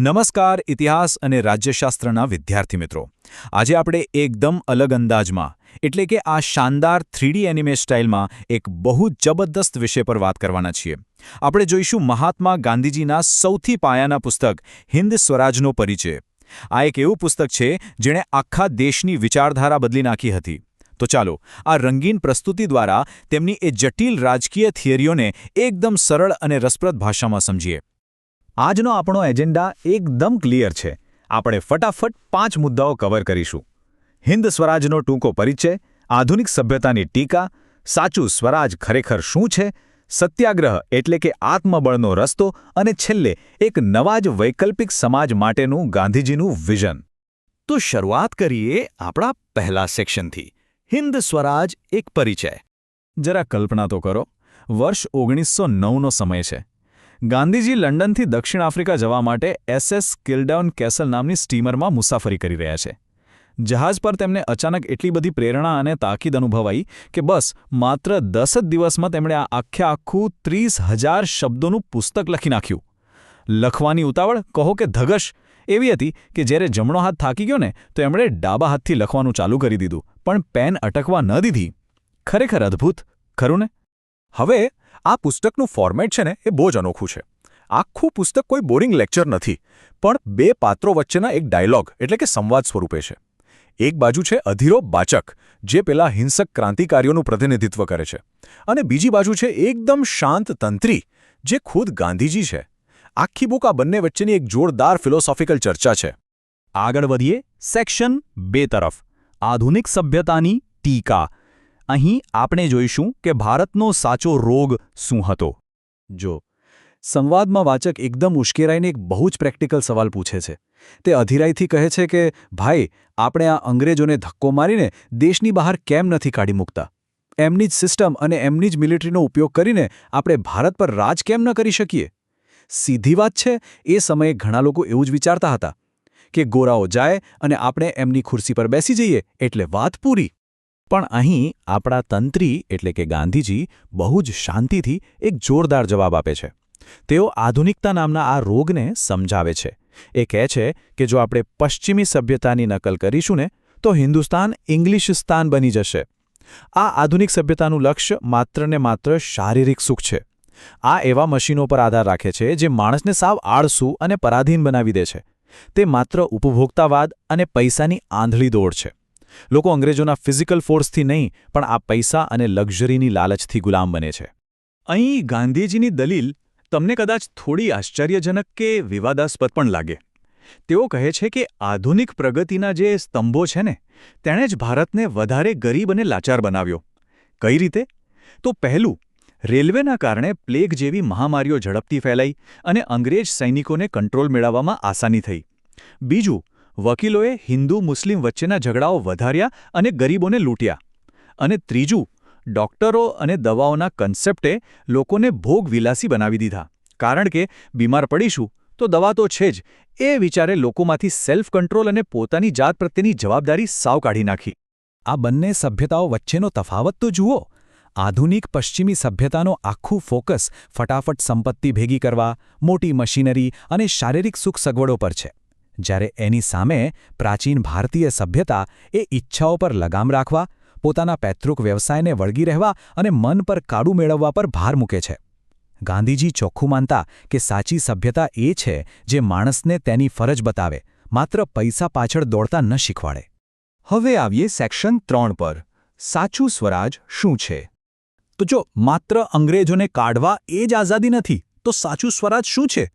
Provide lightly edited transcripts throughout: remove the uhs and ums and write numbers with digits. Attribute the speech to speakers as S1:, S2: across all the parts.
S1: નમસ્કાર ઇતિહાસ અને રાજ્યશાસ્ત્રના વિદ્યાર્થી મિત્રો આજે આપણે એકદમ અલગ અંદાજમાં એટલે કે આ શાનદાર 3D એનિમે સ્ટાઇલમાં એક બહુ જબરદસ્ત વિષય પર વાત કરવાના છીએ આપણે જોઈશું મહાત્મા ગાંધીજીના સૌથી પાયાના પુસ્તક હિન્દ સ્વરાજનો પરિચય આ એક એવું પુસ્તક છે જેણે આખા દેશની વિચારધારા બદલી નાખી હતી તો ચાલો આ રંગીન પ્રસ્તુતિ દ્વારા તેમની એ જટિલ રાજકીય થિયરીઓને એકદમ સરળ અને રસપ્રદ ભાષામાં સમજીએ આજનો આપણો એજન્ડા એકદમ ક્લિયર છે આપણે ફટાફટ 5 મુદ્દાઓ કવર કરીશું હિન્દ સ્વરાજનો ટૂંકો પરિચય આધુનિક સભ્યતાની ટીકા સાચું સ્વરાજ ખરેખર શું છે સત્યાગ્રહ એટલે કે આત્મબળનો રસ્તો અને છેલ્લે એક નવા જ વૈકલ્પિક સમાજ માટેનું ગાંધીજીનું વિઝન તો શરૂઆત કરીએ આપણા પહેલા સેક્શનથી હિન્દ સ્વરાજ એક પરિચય જરા કલ્પના તો કરો વર્ષ 1909નો સમય છે ગાંધીજી લંડનથી દક્ષિણ આફ્રિકા જવા માટે SS કિલ્ડાઉન કેસલ નામની સ્ટીમરમાં મુસાફરી કરી રહ્યા છે જહાજ પર તેમને અચાનક એટલી બધી પ્રેરણા અને તાકીદ અનુભવાઈ કે બસ માત્ર 10 જ દિવસમાં તેમણે આ આખું 30,000 શબ્દોનું પુસ્તક લખી નાખ્યું લખવાની ઉતાવળ કહો કે ધગશ એવી હતી કે જ્યારે જમણો હાથ થાકી ગયો ને તો એમણે ડાબા હાથથી લખવાનું ચાલુ કરી દીધું પણ પેન અટકવા ન દીધી ખરેખર અદ્ભુત ખરું ને હવે આ પુસ્તકનું ફોર્મેટ છે ને એ બહુ જ અનોખું છે આખું પુસ્તક કોઈ બોરિંગ લેક્ચર નથી પણ બે પાત્રો વચ્ચેના એક ડાયલોગ એટલે કે સંવાદ સ્વરૂપે છે એક બાજુ છે અધીરો બાચક જે પેલા હિંસક ક્રાંતિકારીઓનું પ્રતિનિધિત્વ કરે છે અને બીજી બાજુ છે એકદમ શાંત તંત્રી જે ખુદ ગાંધીજી છે આખી બુક આ બંને વચ્ચેની એક જોરદાર ફિલોસોફિકલ ચર્ચા છે આગળ વધીએ સેક્શન 2 તરફ આધુનિક સભ્યતાની ટીકા અહીં આપણે જોઈશું કે ભારતનો સાચો રોગ શું હતો જો સંવાદમાં વાચક એકદમ ઉશ્કેરાઈને એક બહુ જ પ્રેક્ટિકલ સવાલ પૂછે છે તે અધીરાઈથી કહે છે કે ભાઈ આપણે આ અંગ્રેજોને ધક્કો મારીને દેશની બહાર કેમ નથી કાઢી મૂકતા એમની જ સિસ્ટમ અને એમની જ મિલિટરીનો ઉપયોગ કરીને આપણે ભારત પર રાજ કેમ ન કરી શકીએ સીધી વાત છે એ સમયે ઘણા લોકો એવું જ વિચારતા હતા કે ગોરાઓ જાય અને આપણે એમની ખુરશી પર બેસી જઈએ એટલે વાત પૂરી પણ અહીં આપણા તંત્રી એટલે કે ગાંધીજી બહુ જ શાંતિથી એક જોરદાર જવાબ આપે છે તેઓ આધુનિકતા નામના આ રોગને સમજાવે છે એ કહે છે કે જો આપણે પશ્ચિમી સભ્યતાની નકલ કરીશું ને તો હિન્દુસ્તાન ઇંગ્લિશિસ્તાન બની જશે આ આધુનિક સભ્યતાનું લક્ષ્ય માત્ર ને માત્ર શારીરિક સુખ છે આ એવા મશીનો પર આધાર રાખે છે જે માણસને સાવ આળસુ અને પરાધીન બનાવી દે છે તે માત્ર ઉપભોક્તાવાદ અને પૈસાની આંધળી દોડ છે લોકો અંગ્રેજોના ફિઝિકલ ફોર્સથી નહીં પણ આ પૈસા અને લક્ઝરીની લાલચથી ગુલામ બને છે અહીં ગાંધીજીની દલીલ તમને કદાચ થોડી આશ્ચર્યજનક કે વિવાદાસ્પદ પણ લાગે તેઓ કહે છે કે આધુનિક પ્રગતિના જે સ્તંભો છે ને તેણે જ ભારતને વધારે ગરીબ અને લાચાર બનાવ્યો કઈ રીતે તો પહેલું રેલવેના કારણે પ્લેગ જેવી મહામારીઓ ઝડપથી ફેલાઈ અને અંગ્રેજ સૈનિકોને કંટ્રોલ મેળવવામાં આસાની થઈ બીજું વકીલોએ હિન્દુ મુસ્લિમ વચ્ચેના ઝઘડાઓ વધાર્યા અને ગરીબોને લૂંટ્યા અને ત્રીજું ડોક્ટરો અને દવાઓના કન્સેપ્ટે લોકોને ભોગવિલાસી બનાવી દીધા કારણ કે બીમાર પડીશું તો દવા તો છે જ એ વિચારે લોકોમાંથી સેલ્ફ કંટ્રોલ અને પોતાની જાત પ્રત્યેની જવાબદારી સાવ કાઢી નાખી આ બંને સભ્યતાઓ વચ્ચેનો તફાવત તો જુઓ આધુનિક પશ્ચિમી સભ્યતાનો આખું ફોકસ ફટાફટ સંપત્તિ ભેગી કરવા મોટી મશીનરી અને શારીરિક સુખ સગવડો પર છે જ્યારે એની સામે પ્રાચીન ભારતીય સભ્યતા એ ઈચ્છાઓ પર લગામ રાખવા પોતાના પૈતૃક વ્યવસાયને વળગી રહેવા અને મન પર કાબૂ મેળવવા પર ભાર મૂકે છે ગાંધીજી ચોખ્ખું માનતા કે સાચી સભ્યતા એ છે જે માણસને તેની ફરજ બતાવે માત્ર પૈસા પાછળ દોડતા ન શીખવાડે હવે આવીએ સેક્શન 3 પર સાચું સ્વરાજ શું છે તો જો માત્ર અંગ્રેજોને કાઢવા એ જ આઝાદી નથી તો સાચું સ્વરાજ શું છે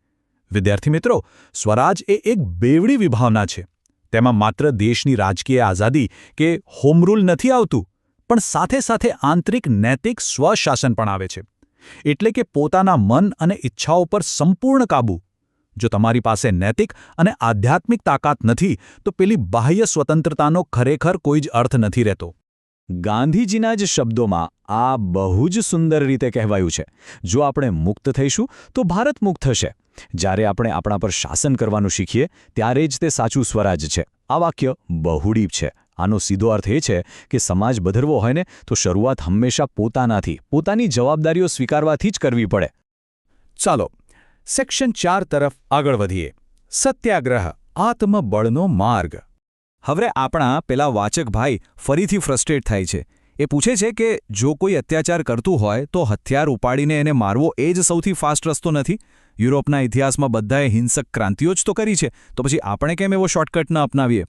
S1: વિદ્યાર્થી મિત્રો સ્વરાજ એ એક બેવડી વિભાવના છે તેમાં માત્ર દેશની રાજકીય આઝાદી કે હોમ રૂલ નથી આવતું પણ સાથે સાથે આંતરિક નૈતિક સ્વશાસન પણ આવે છે એટલે કે પોતાના મન અને ઈચ્છાઓ પર સંપૂર્ણ કાબૂ જો તમારી પાસે નૈતિક અને આધ્યાત્મિક તાકાત નથી તો પેલી બાહ્ય સ્વતંત્રતાનો ખરેખર કોઈ જ અર્થ નથી રહેતો ગાંધીજીના જ શબ્દોમાં આ બહુ જ સુંદર રીતે કહેવાયું છે જો આપણે મુક્ત થઈશું તો ભારત મુક્ત થશે જ્યારે આપણે આપણા પર શાસન કરવાનું શીખીએ ત્યારે જ તે સાચું સ્વરાજ છે આ વાક્ય બહુ ડીપ છે આનો સીધો અર્થ એ છે કે સમાજ બદલવો હોય ને તો શરૂઆત હંમેશા પોતાની જવાબદારીઓ સ્વીકારવાથી જ કરવી પડે ચાલો સેક્શન 4 તરફ આગળ વધીએ સત્યાગ્રહ આત્મબળનો માર્ગ. હવે આપણા પેલા વાચક ભાઈ ફરીથી ફ્રસ્ટ્રેટ થાય છે. એ પૂછે છે કે જો કોઈ અત્યાચાર કરતું હોય તો હથિયાર ઉપાડીને એને મારવો એ જ સૌથી ફાસ્ટ રસ્તો નથી? યુરોપના ઇતિહાસમાં બધાએ હિંસક ક્રાંતિઓ જ તો કરી છે, તો પછી આપણે કેમ એવો શોર્ટકટ ન અપનાવીએ?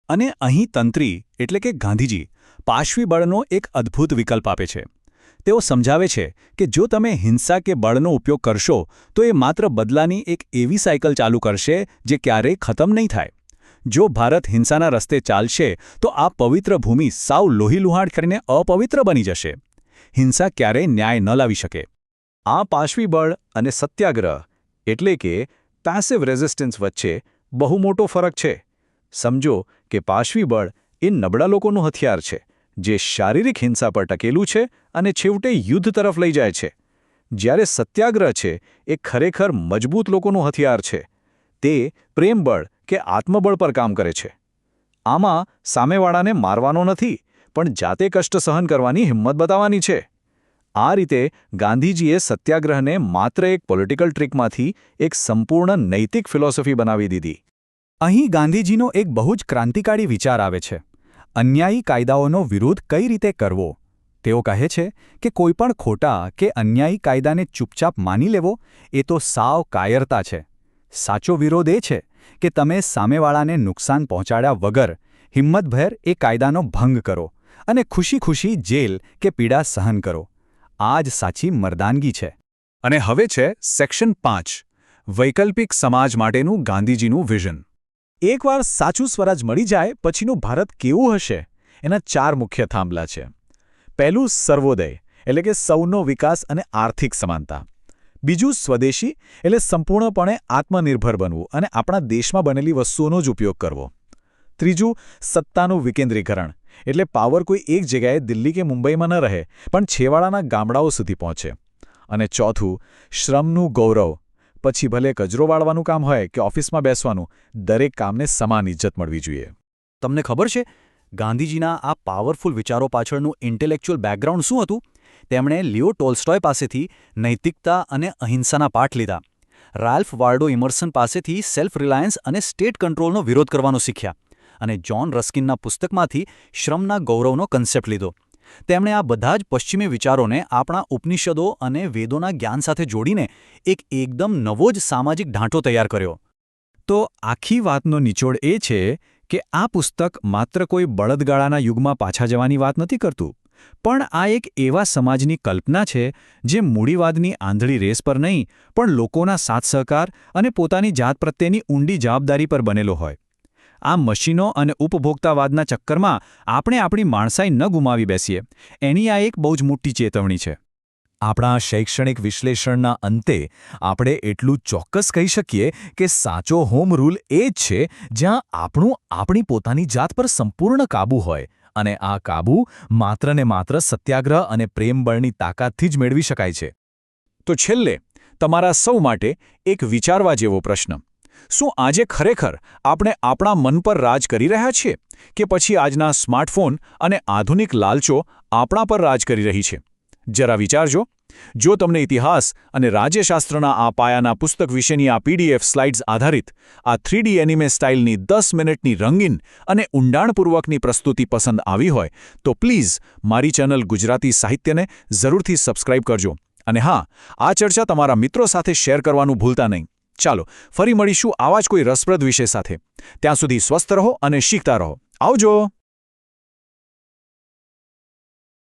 S1: અને અહીં તંત્રી એટલે કે ગાંધીજી પાશવી બળનો એક અદ્ભુત વિકલ્પ આપે છે. તેઓ સમજાવે છે કે જો તમે હિંસા કે બળનો ઉપયોગ કરશો તો એ માત્ર બદલાની એક એવી સાયકલ ચાલુ કરશે જે ક્યારેય ખતમ નહીં થાય. જો ભારત હિંસાના રસ્તે ચાલશે તો આ પવિત્ર ભૂમિ સાવ લોહીલુહાણ કરીને અપવિત્ર બની જશે. હિંસા ક્યારેય ન્યાય ન લાવી શકે. આ પાશવી બળ અને સત્યાગ્રહ એટલે કે પેસિવ રેઝિસ્ટન્સ વચ્ચે બહુ મોટો ફરક છે. સમજો કે પાશવી બળ એ નબળા લોકોનું હથિયાર છે, જે શારીરિક હિંસા પર ટકેલું છે અને છેવટે યુદ્ધ તરફ લઈ જાય છે. જ્યારે સત્યાગ્રહ છે એ ખરેખર મજબૂત લોકોનું હથિયાર છે. તે પ્રેમબળ કે આત્મબળ પર કામ કરે છે. આમાં સામેવાળાને મારવાનો નથી, પણ જાતે કષ્ટ સહન કરવાની હિંમત બતાવવાની છે. આ રીતે ગાંધીજીએ સત્યાગ્રહને માત્ર એક પોલિટિકલ ટ્રીકમાંથી એક સંપૂર્ણ નૈતિક ફિલોસોફી બનાવી દીધી. અહીં ગાંધીજીનો એક બહુ જ ક્રાંતિકારી વિચાર આવે છે. અન્યાયી કાયદાઓનો વિરોધ કઈ રીતે કરવો? તેઓ કહે છે કે કોઈપણ ખોટા કે અન્યાયી કાયદાને ચૂપચાપ માની લેવો એ તો સાવ કાયરતા છે. સાચો વિરોધ એ છે કે તમે સામેવાળાને નુકસાન પહોંચાડ્યા વગર હિંમતભેર એ કાયદાનો ભંગ કરો અને ખુશી-ખુશી જેલ કે પીડા સહન કરો. આ જ સાચી મર્દાનગી છે. અને હવે છે સેક્શન 5 વૈકલ્પિક સમાજ માટેનું ગાંધીજીનું વિઝન. એકવાર સાચું સ્વરાજ મળી જાય પછીનું ભારત કેવું હશે? એના 4 મુખ્ય થાંભલા છે. પહેલું સર્વોદય એટલે કે સૌનો વિકાસ અને આર્થિક સમાનતા. બીજું સ્વદેશી એટલે સંપૂર્ણપણે આત્મનિર્ભર બનવું અને આપણા દેશમાં બનેલી વસ્તુઓનો જ ઉપયોગ કરવો. ત્રીજું સત્તાનું વિકેન્દ્રીકરણ એટલે પાવર કોઈ એક જગ્યાએ દિલ્હી કે મુંબઈમાં ન રહે, પણ છેવાડાના ગામડાઓ સુધી પહોંચે. અને ચોથું શ્રમનું ગૌરવ. પછી ભલે કચરો વાળવાનું કામ હોય કે ઓફિસમાં બેસવાનું, દરેક કામને સમાન ઇજ્જત મળવી જોઈએ. તમને ખબર છે ગાંધીજીના આ પાવરફુલ વિચારો પાછળનું ઇન્ટેલેક્ચ્યુઅલ બેકગ્રાઉન્ડ શું હતું? તેમણે લિયો ટોલ્સ્ટોય પાસેથી નૈતિકતા અને અહિંસાના પાઠ લીધા. રાલ્ફ વાલ્ડો ઇમર્સન પાસેથી સેલ્ફ રિલાયન્સ અને સ્ટેટ કંટ્રોલનો વિરોધ કરવાનું શીખ્યા. અને જ્હોન રસ્કિનના પુસ્તકમાંથી શ્રમના ગૌરવનો કન્સેપ્ટ લીધો. તેમણે આ બધા જ પશ્ચિમી વિચારોને આપણા ઉપનિષદો અને વેદોના જ્ઞાન સાથે જોડીને એક એકદમ નવો જ સામાજિક ઢાંચો તૈયાર કર્યો. તો આખી વાતનો નિચોડ એ છે કે આ પુસ્તક માત્ર કોઈ બળદગાળાના યુગમાં પાછા જવાની વાત નથી કરતું, પણ આ એક એવા સમાજની કલ્પના છે જે મૂડીવાદની આંધળી રેસ પર નહીં, પણ લોકોના સાથ સહકાર અને પોતાની જાત પ્રત્યેની ઊંડી જવાબદારી પર બનેલો હોય. આ મશીનો અને ઉપભોક્તાવાદના ચક્કરમાં આપણે આપણી માણસાઈ ન ગુમાવી બેસીએ, એની આ એક બહુ જ મોટી ચેતવણી છે. આપણા શૈક્ષણિક વિશ્લેષણના અંતે આપણે એટલું ચોક્કસ કહી શકીએ કે સાચો હોમ રૂલ એ જ છે જ્યાં આપણી પોતાની જાત પર સંપૂર્ણ કાબૂ હોય, અને આ કાબૂ માત્ર ને માત્ર સત્યાગ્રહ અને પ્રેમબળની તાકાતથી જ મેળવી શકાય છે. તો છેલ્લે તમારા સૌ માટે એક વિચારવા જેવો પ્રશ્ન: શું આજે ખરેખર આપણે આપણા મન પર રાજ કરી રહ્યા છીએ, કે પછી આજના સ્માર્ટફોન અને આધુનિક લાલચો આપણા પર રાજ કરી રહી છે? જરા વિચારજો. જો તમને ઇતિહાસ અને રાજ્યશાસ્ત્રના આ પાયાના પુસ્તક વિશેની આ PDF સ્લાઇડ્સ આધારિત આ 3D એનિમે સ્ટાઇલની 10 મિનિટની રંગીન અને ઊંડાણપૂર્વકની પ્રસ્તુતિ પસંદ આવી હોય તો પ્લીઝ મારી ચેનલ ગુજરાતી સાહિત્યને જરૂરથી સબસ્ક્રાઇબ કરજો. અને હા, આ ચર્ચા તમારા મિત્રો સાથે શેર કરવાનું ભૂલતા નહીં. ચાલો ફરી મળીશું આવા જ કોઈ રસપ્રદ વિષય સાથે. ત્યાં સુધી સ્વસ્થ રહો અને શીખતા રહો. આવજો.